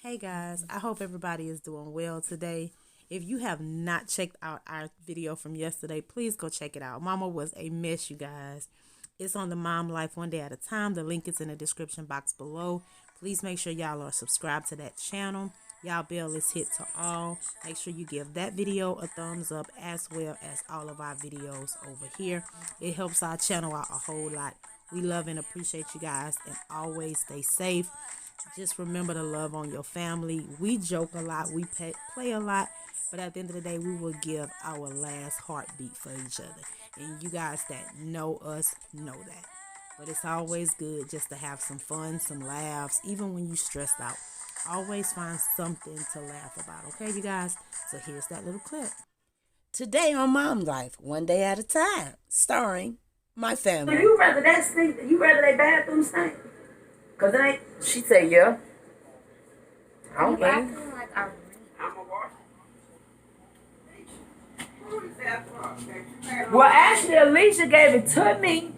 Hey guys, I hope everybody is doing well today. If you have not checked out our video from yesterday, please go check it out. Mama was a mess, you guys. It's on the Mom Life One Day at a Time. The link is in the description box below. Please make sure y'all are subscribed to that channel. Y'all bell is hit to all. Make sure you give that video a thumbs up as well as all of our videos over here. It helps our channel out a whole lot. We love and appreciate you guys, and always stay safe. Just remember to love on your family. We joke a lot, we play a lot, but at the end of the day, we will give our last heartbeat for each other. And you guys that know us know that. But it's always good just to have some fun, some laughs, even when you're stressed out. Always find something to laugh about, okay, you guys? So here's that little clip. Today on Mom Life, One Day at a Time, starring my family. So you rather that stink? You rather that bathroom stink? Cause it ain't. She said, yeah. I don't think. Well, actually, Alisha gave it to me.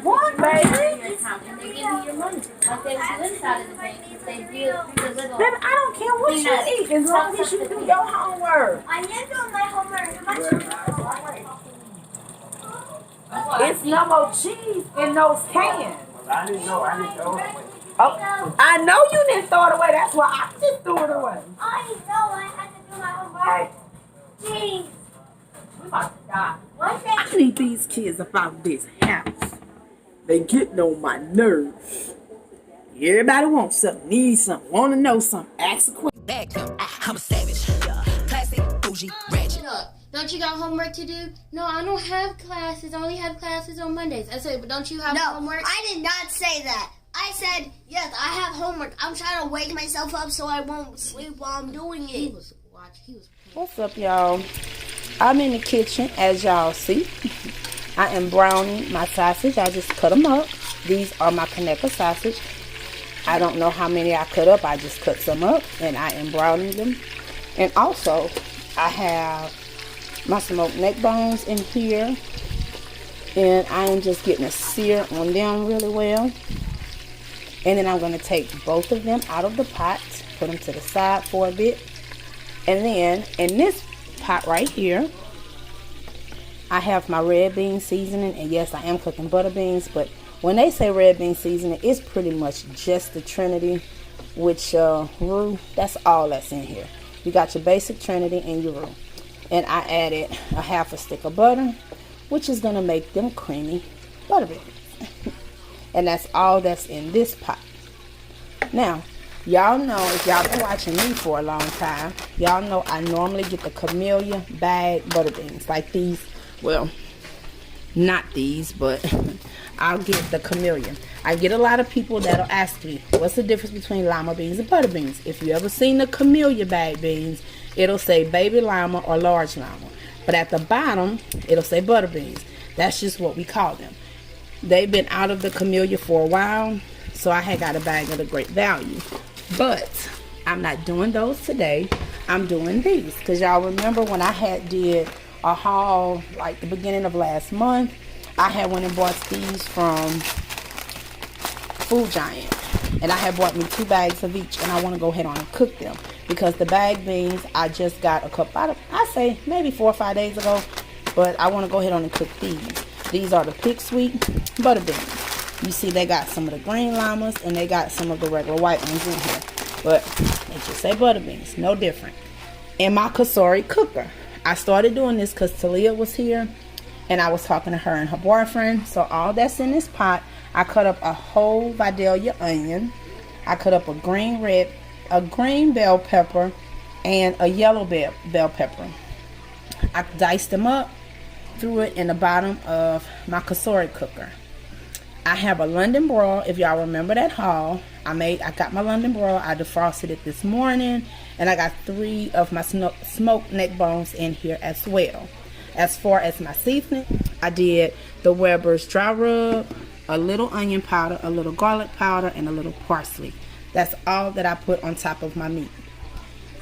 What, baby? And they give you your money. Like they was inside of the bank. They give the little. Baby, I don't care what you eat as long as you do your homework. I am doing my homework. It's no more cheese in those cans. I didn't know. Oh, I know you didn't throw it away. That's why I just threw it away. I know I had to do my homework. Jeez. We about to die. I need these kids about this house. They getting on my nerves. Everybody wants something, needs something, want to know something, ask a question. I'm a savage. Classic, bougie, ratchet. Look, don't you got homework to do? No, I don't have classes. I only have classes on Mondays. I said, but don't you have homework? No, I did not say that. I said, yes, I have homework. I'm trying to wake myself up so I won't sleep while I'm doing He it. was watching. What's up, y'all? I'm in the kitchen, as y'all see. I am browning my sausage. I just cut them up. These are my Kaneka sausage. I don't know how many I cut up. I just cut some up, and I am browning them. And also, I have my smoked neck bones in here, and I am just getting a sear on them really well. And then I'm going to take both of them out of the pot, put them to the side for a bit. And then in this pot right here, I have my red bean seasoning. And yes, I am cooking butter beans, but when they say red bean seasoning, it's pretty much just the Trinity, which roux, that's all that's in here. You got your basic Trinity and your roux. And I added a half a stick of butter, which is going to make them creamy butter beans. And that's all that's in this pot. Now, y'all know, if y'all been watching me for a long time, y'all know I normally get the Camellia bag butter beans. Like these, well, not these, but I'll get the Camellia. I get a lot of people that'll ask me, what's the difference between lima beans and butter beans? If you ever seen the Camellia bag beans, it'll say baby lima or large lima. But at the bottom, it'll say butter beans. That's just what we call them. They've been out of the Camellia for a while, so I had got a bag at a great value. But I'm not doing those today. I'm doing these. Because y'all remember when I had did a haul like the beginning of last month, I had went and bought these from Food Giant. And I had bought me 2 bags of each, and I want to go ahead on and cook them. Because the bag beans, I just got a couple, I say maybe 4 or 5 days ago. But I want to go ahead on and cook these. These are the Pick Sweet butter beans. You see they got some of the green limas and they got some of the regular white ones in here. But they just say butter beans, no different. And my Kasori cooker. I started doing this because Talia was here and I was talking to her and her boyfriend. So all that's in this pot, I cut up a whole Vidalia onion. I cut up a green bell pepper and a yellow bell pepper. I diced them up, threw it in the bottom of my Kasori cooker. I have a London broil. If y'all remember that haul, I got my London broil. I defrosted it this morning, and I got 3 of my smoked neck bones in here as well. As far as my seasoning, I did the Weber's dry rub, a little onion powder, a little garlic powder, and a little parsley. That's all that I put on top of my meat.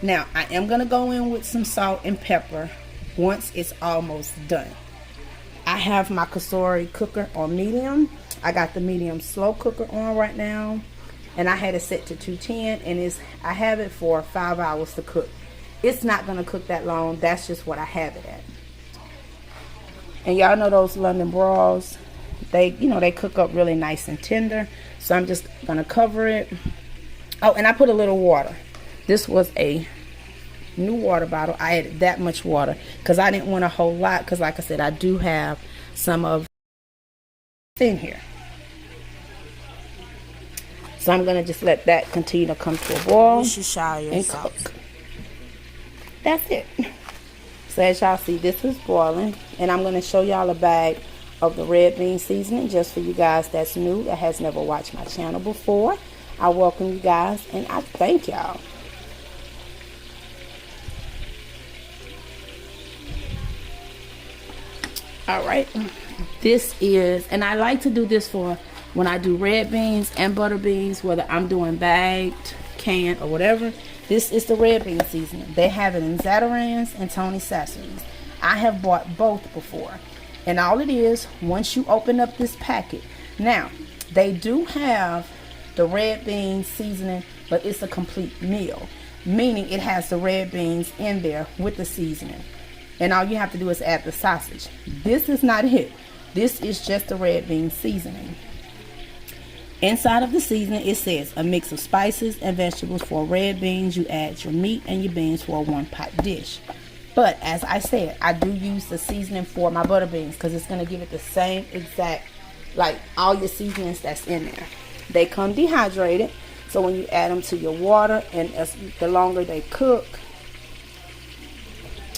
Now, I am going to go in with some salt and pepper once it's almost done. I have my Kasori cooker on medium, I got the medium slow cooker on right now, and I had it set to 210, and I have it for 5 hours to cook. It's not gonna cook that long. That's just what I have it at. And y'all know those London broils, they cook up really nice and tender. So I'm just gonna cover it. Oh, and I put a little water. This was a new water bottle. I added that much water because I didn't want a whole lot, because like I said, I do have some of in here. So I'm gonna just let that continue to come to a boil and cook. That's it. So as y'all see, this is boiling, and I'm gonna show y'all a bag of the red bean seasoning just for you guys that's new, that has never watched my channel before. I welcome you guys, and I thank y'all. All right, this is, and I like to do this for when I do red beans and butter beans, whether I'm doing bagged, canned, or whatever. This is the red bean seasoning. They have it in Zatarain's and Tony Sassoon's. I have bought both before. And all it is, once you open up this packet, now, they do have the red bean seasoning, but it's a complete meal, meaning it has the red beans in there with the seasoning. And all you have to do is add the sausage. This is not it. This is just the red bean seasoning. Inside of the seasoning, it says a mix of spices and vegetables. For red beans, you add your meat and your beans for a one-pot dish. But as I said, I do use the seasoning for my butter beans because it's going to give it the same exact, like all your seasonings that's in there. They come dehydrated, so when you add them to your water, and as the longer they cook,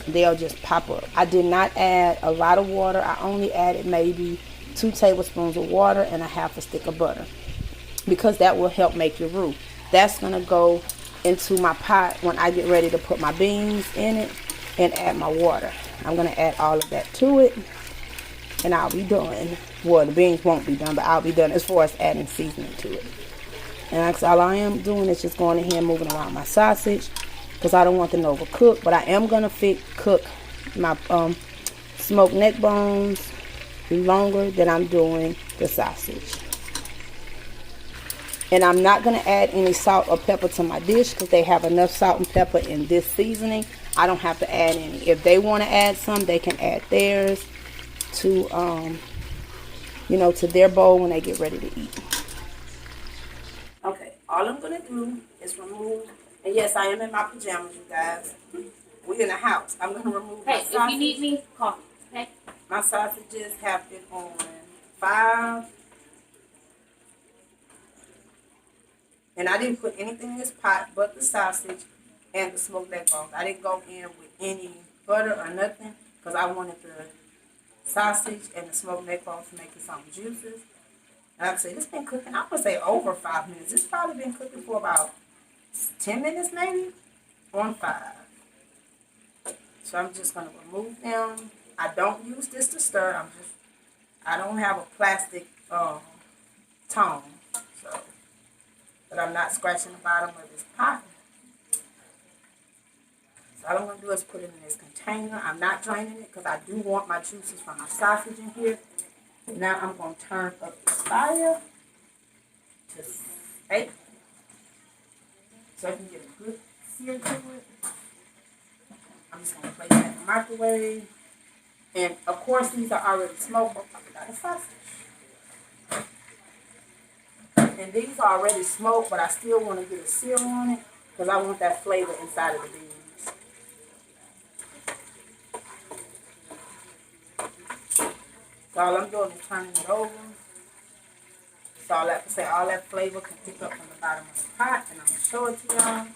they'll just pop up. I did not add a lot of water. I only added maybe 2 tablespoons of water and a half a stick of butter, because that will help make your roux. That's going to go into my pot when I get ready to put my beans in it and add my water. I'm going to add all of that to it, and I'll be done. Well, the beans won't be done, but I'll be done as far as adding seasoning to it. And that's all I am doing, is just going ahead and moving around my sausage, because I don't want them to overcook. But I am going to cook my smoked neck bones longer than I'm doing the sausage. And I'm not going to add any salt or pepper to my dish, because they have enough salt and pepper in this seasoning. I don't have to add any. If they want to add some, they can add theirs to, to their bowl when they get ready to eat. Okay, all I'm going to do is remove, and yes, I am in my pajamas, you guys. We're in the house. I'm going to remove my sausage. If you need me, call me, okay? My sausages have been on 5. And I didn't put anything in this pot but the sausage and the smoked neck bones. I didn't go in with any butter or nothing, because I wanted the sausage and the smoked neck bones to make it some juices. And like I said, it's been cooking, I would say over 5 minutes. It's probably been cooking for about 10 minutes maybe, on 5. So I'm just going to remove them. I don't use this to stir. I don't have a plastic tongue. So, but I'm not scratching the bottom of this pot. So all I'm going to do is put it in this container. I'm not draining it, because I do want my juices from my sausage in here. Now I'm going to turn up the fire to 8, so I can get a good sear to it. I'm just going to place that in the microwave. And of course, these are already smoked. Oh, I got a sausage. And these are already smoked, but I still want to get a seal on it, because I want that flavor inside of the beans. So all I'm doing is turning it over. So all that flavor can pick up from the bottom of the pot, and I'm going to show it to y'all.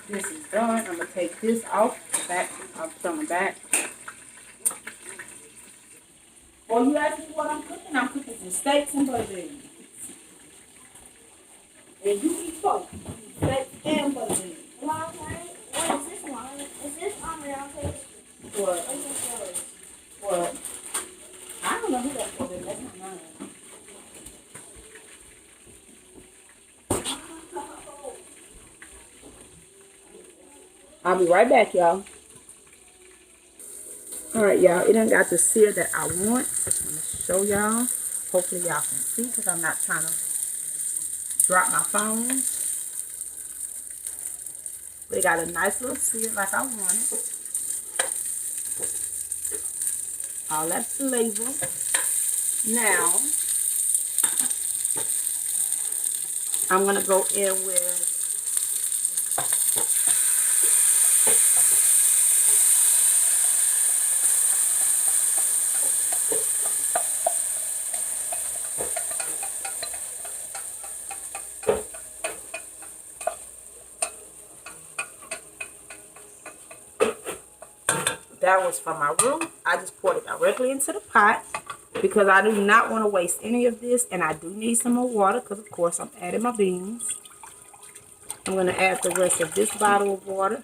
This is done. I'm going to take this off the back. I'll put on the back. Well, you asked me what I'm cooking. I'm cooking some steaks and butter beans. And you eat both. Steaks and butter beans. Mom, what is this one? Is this on the round page? What? What? I don't know who that's for. That's not mine. I'll be right back, y'all. Alright, y'all. It done got the sear that I want. I'm going to show y'all. Hopefully y'all can see because I'm not trying to drop my phone. They got a nice little sear like I wanted. All that flavor. Now, I'm going to go in with that was for my roux. I just poured it directly into the pot because I do not want to waste any of this, and I do need some more water because of course I'm adding my beans. I'm going to add the rest of this bottle of water,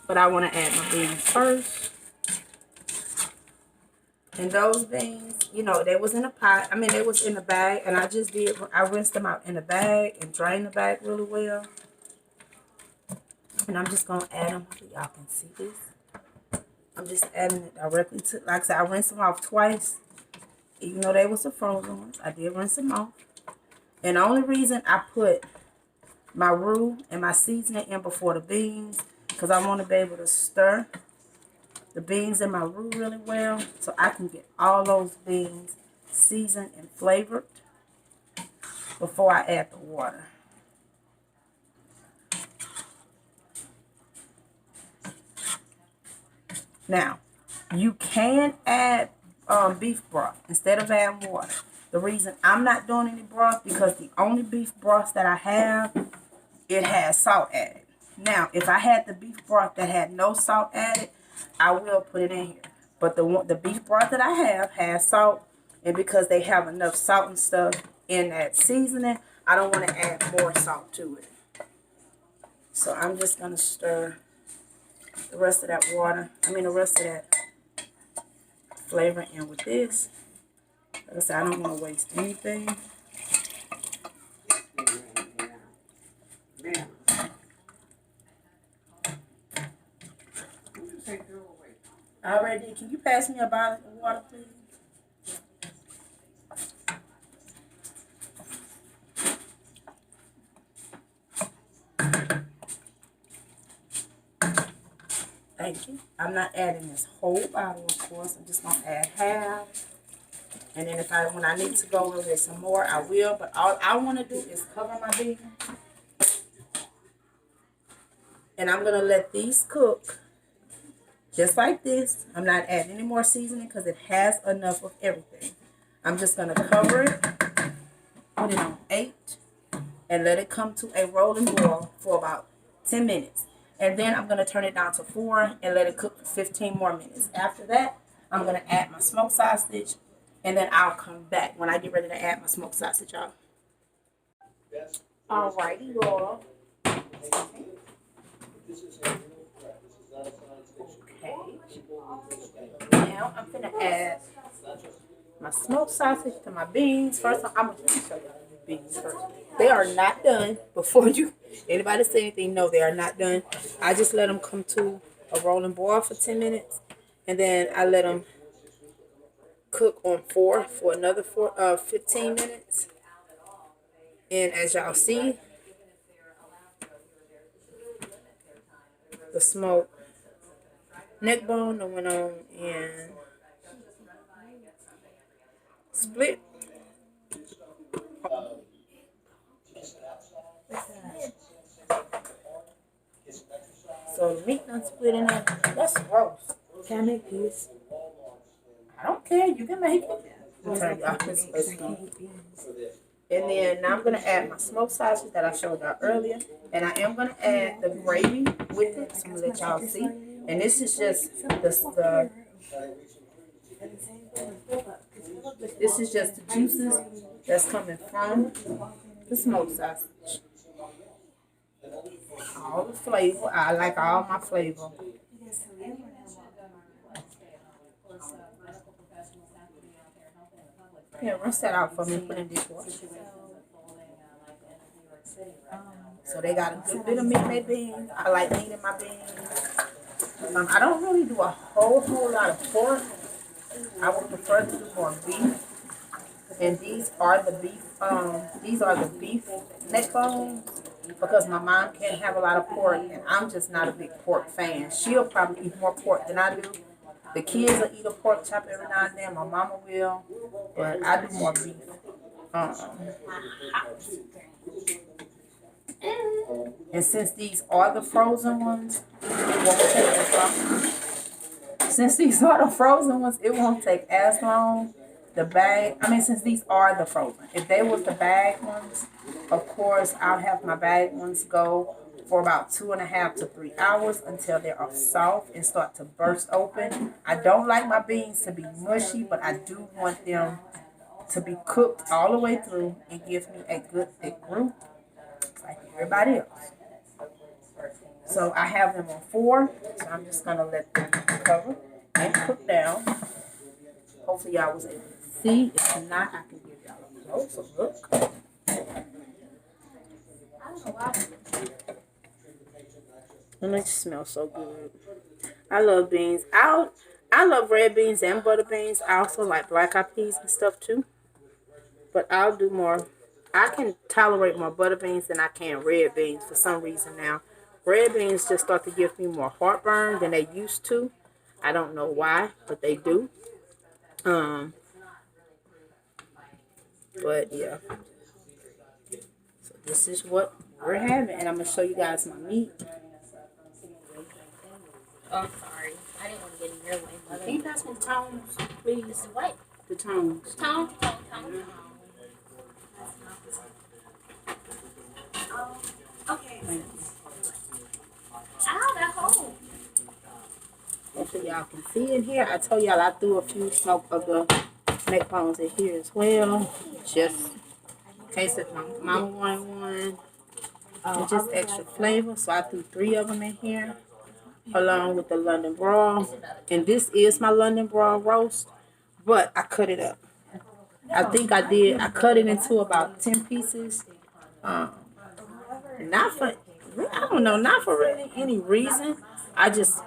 but I want to add my beans first. And those beans, you know, they was in a pot. I mean, they was in a bag, and I rinsed them out in a bag and drained the bag really well. And I'm just going to add them so y'all can see this. I'm just adding it directly to, like I said, I rinsed them off twice. Even though they was the frozen ones, I did rinse them off. And the only reason I put my roux and my seasoning in before the beans, because I want to be able to stir the beans in my roux really well, so I can get all those beans seasoned and flavored before I add the water. Now, you can add beef broth instead of adding water. The reason I'm not doing any broth because the only beef broth that I have, it has salt added. Now, if I had the beef broth that had no salt added, I will put it in here. But the beef broth that I have has salt, and because they have enough salt and stuff in that seasoning, I don't want to add more salt to it. So I'm just going to stir the rest of that water, the rest of that flavor in with this. Like I said, I don't want to waste anything. Already, can you pass me a bottle of water, please? Thank you. I'm not adding this whole bottle, of course. I'm just going to add half. And then when I need to go over there some more, I will. But all I want to do is cover my beans. And I'm going to let these cook just like this. I'm not adding any more seasoning because it has enough of everything. I'm just going to cover it, put it on 8, and let it come to a rolling boil for about 10 minutes. And then I'm going to turn it down to 4 and let it cook for 15 more minutes. After that, I'm going to add my smoked sausage, and then I'll come back when I get ready to add my smoked sausage, y'all. Alrighty, y'all. Okay. Now I'm going to add my smoked sausage to my beans. First, I'm going to show y'all the beans first. They are not done. Before anybody say anything, no, they are not done. I just let them come to a rolling boil for 10 minutes. And then I let them cook on 4 for another 15 minutes. And as y'all see, the smoked neck bone that went on and split. So the meat done split in there. That's gross. Can I make this? I don't care. You can make it. And then now I'm going to add my smoked sausage that I showed y'all earlier. And I am going to add the gravy with it. So I'm going to let y'all see. And this is just this is just the juices that's coming from the smoked sausage. All the flavor. I like all my flavor. Yeah, rinse that out for me and put in dishwasher. So they got a good bit of meat in their beans. I like meat in my beans. I don't really do a whole lot of pork. I would prefer to do more beef. And these are the beef neck bones because my mom can't have a lot of pork and I'm just not a big pork fan. She'll probably eat more pork than I do. The kids will eat a pork chop every now and then. My mama will, but I do more beef. And since these are the frozen ones, it won't take as long. Since these are the frozen ones, it won't take as long. Since these are the frozen. If they was the bag ones, of course, I'll have my bag ones go for about 2.5 to 3 hours until they are soft and start to burst open. I don't like my beans to be mushy, but I do want them to be cooked all the way through and give me a good thick roux, like everybody else. So I have them on 4, so I'm just gonna let them cover and cook down. Hopefully y'all was able to see. If not, I can give y'all a closer look. And it smells so good. I love beans. I love red beans and butter beans. I also like black eyed peas and stuff too. But I'll do more. I can tolerate more butter beans than I can red beans for some reason now. Red beans just start to give me more heartburn than they used to. I don't know why, but they do. But yeah. So this is what we're having. And I'm going to show you guys my meat. Oh, I'm sorry. I didn't want to get in your way, Mother. Can you pass me the tongs, please? What? The tongs. Tone? Okay. Ow, that hole. Hopefully y'all can see in here. I told y'all I threw a few smoke of the neck bones in here as well. Just in case if my mama wanted one. And just extra flavor. So I threw 3 of them in here. Along with the London broil. And this is my London broil roast. But I cut it up. I think I did. I cut it into about 10 pieces. Not for really any reason. I just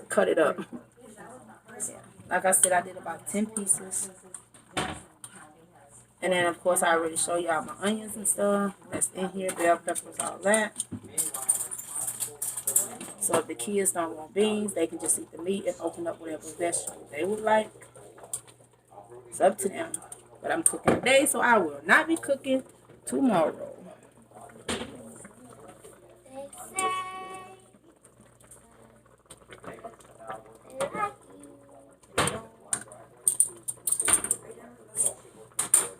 cut it up. Like I said, I did about 10 pieces. And then, of course, I already showed y'all my onions and stuff. That's in here, bell peppers, all that. So if the kids don't want beans, they can just eat the meat and open up whatever vegetable they would like. It's up to them. But I'm cooking today, so I will not be cooking tomorrow.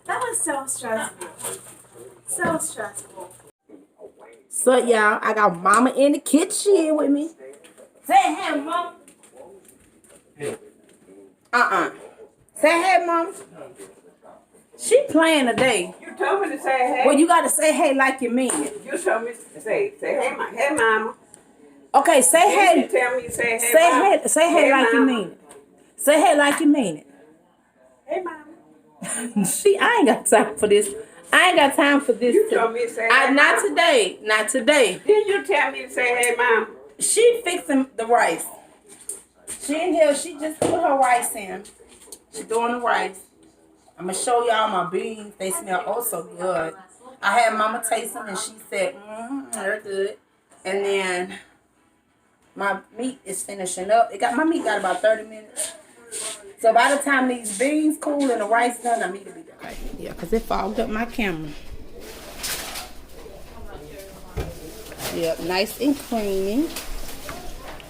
That was so stressful. So stressful. So y'all, I got mama in the kitchen with me. Say hey, mom. Say hey, mom. She playing today. You told me to say hey. Well, you got to say hey like you mean it. You told me to say hey, hey, mama. Okay, say Then hey. you tell me to say hey, Say mama. hey. Say hey like you mama. mean it. Say hey like you mean it. Hey, mama. I ain't got time for this. I ain't got time for this. You told me to say hey, Not mama. today. Not today. Then you tell me to say hey, mama. She fixing the rice. She in here. She just put her rice in. She doing the rice. I'm going to show y'all my beans. They smell oh so good. I had mama taste them and she said, they're good. And then my meat is finishing up. My meat got about 30 minutes. So by the time these beans cool and the rice done, I need to be done. Yeah, because it fogged up my camera. Yep, nice and creamy.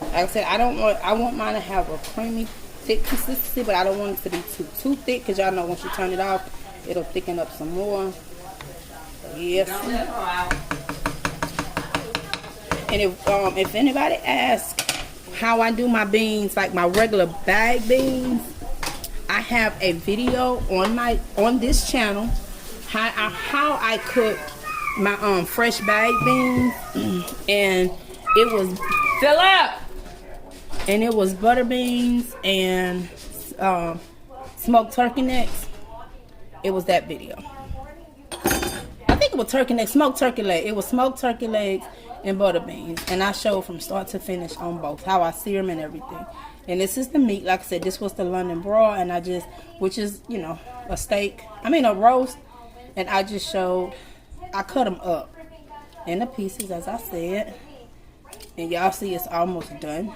Like I said, I want mine to have a creamy, thick consistency, but I don't want it to be too thick, because y'all know once you turn it off, it'll thicken up some more. Yes. And if anybody asks how I do my beans, like my regular bag beans, I have a video on this channel how I cook my fresh bag beans, and it was fill up. And it was butter beans and smoked turkey necks. It was that video. I think it was turkey necks, smoked turkey leg. It was smoked turkey legs and butter beans. And I showed from start to finish on both, how I sear them and everything. And this is the meat. Like I said, this was the London broil, and I just, which is, you know, a a roast. And I just showed, I cut them up in the pieces, as I said. And y'all see it's almost done.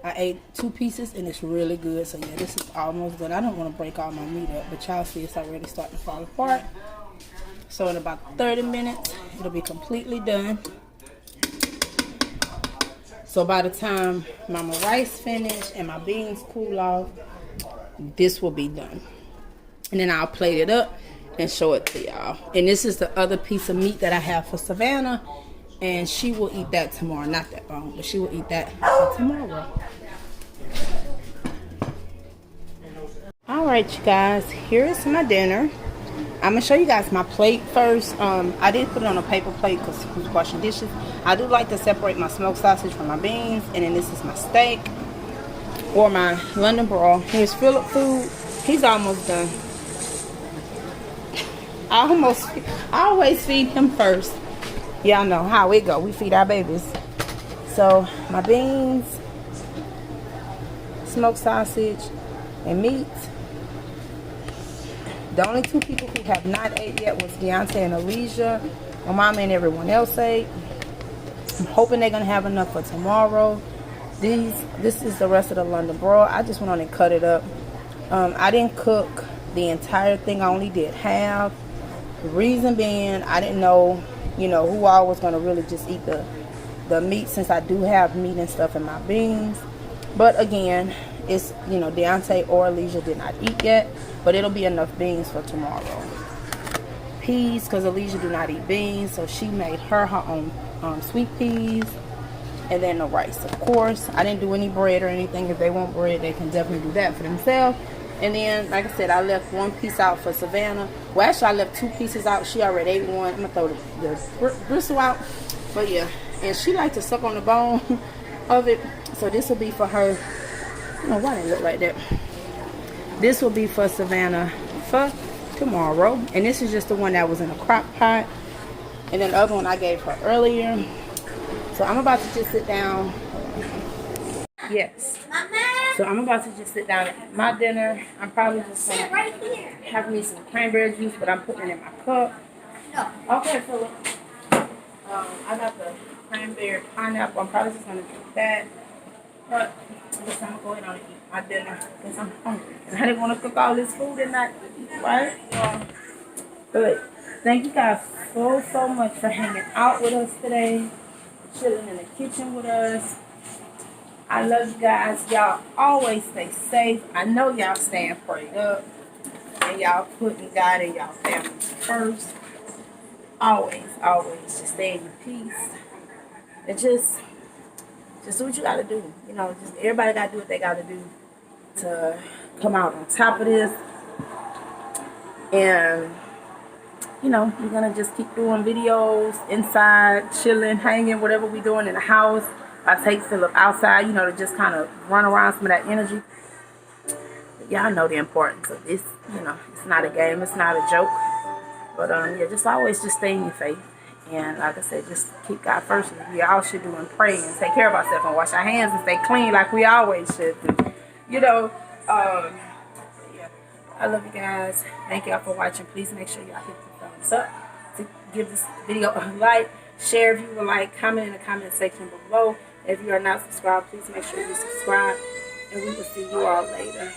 I ate 2 pieces and it's really good. So yeah, this is almost done. I don't want to break all my meat up, but y'all see it's already starting to fall apart. So in about 30 minutes, it'll be completely done. So by the time my rice finish and my beans cool off, this will be done. And then I'll plate it up and show it to y'all. And this is the other piece of meat that I have for Savannah. And she will eat that tomorrow. Not that bone, but she will eat that tomorrow. Alright, you guys. Here is my dinner. I'm going to show you guys my plate first. I did put it on a paper plate because who's washing dishes. I do like to separate my smoked sausage from my beans. And then this is my steak. Or my London broil. Here's Philip food. He's almost done. I always feed him first. Y'all know how it go. We feed our babies. So my beans, smoked sausage, and meat. The only 2 people who have not ate yet was Deontay and Alisha. My mama and everyone else ate. I'm hoping they're gonna have enough for tomorrow. This is the rest of the London broil. I just went on and cut it up. I didn't cook the entire thing. I only did half. The reason being, I didn't know, you know, who all was gonna really just eat the meat, since I do have meat and stuff in my beans. But again, it's, you know, Deontay or Alisha did not eat yet, but it'll be enough beans for tomorrow. Peas, because Alisha do not eat beans, so she made her own sweet peas. And then the rice, of course. I didn't do any bread or anything. If they want bread, they can definitely do that for themselves. And then, like I said, I left 1 piece out for Savannah. Well, actually, I left 2 pieces out. She already ate one. I'm going to throw the bristle out. But yeah, and she likes to suck on the bone of it. So this will be for her. I don't know why they look like that. This will be for Savannah for tomorrow. And this is just the one that was in a crock pot. And then the other one I gave her earlier. So I'm about to just sit down. Yes. So I'm about to just sit down and eat my dinner. I'm probably just going to have me some cranberry juice, but I'm putting it in my cup. No. Okay, Philip. I got the cranberry pineapple. I'm probably just going to drink that. But I guess I'm going to go ahead and eat my dinner because I'm hungry. And I didn't want to cook all this food and not eat, right? But thank you guys so much for hanging out with us today. Chilling in the kitchen with us. I love you guys. Y'all always stay safe. I know y'all staying prayed up. And y'all putting God and y'all families first. Always just stay in your peace. And just do what you gotta do. You know, just everybody gotta do what they gotta do to come out on top of this. And you know, we're gonna just keep doing videos inside, chilling, hanging, whatever we're doing in the house. I take Philip outside, you know, to just kind of run around some of that energy. Y'all know the importance of this. You know, it's not a game, it's not a joke. But yeah, just always just stay in your faith. And like I said, just keep God first. We all should do and pray and take care of ourselves and wash our hands and stay clean like we always should do. You know, yeah, I love you guys. Thank y'all for watching. Please make sure y'all hit the thumbs up to give this video a like. Share if you would like. Comment in the comment section below. If you are not subscribed, please make sure you subscribe. And we will see you all later.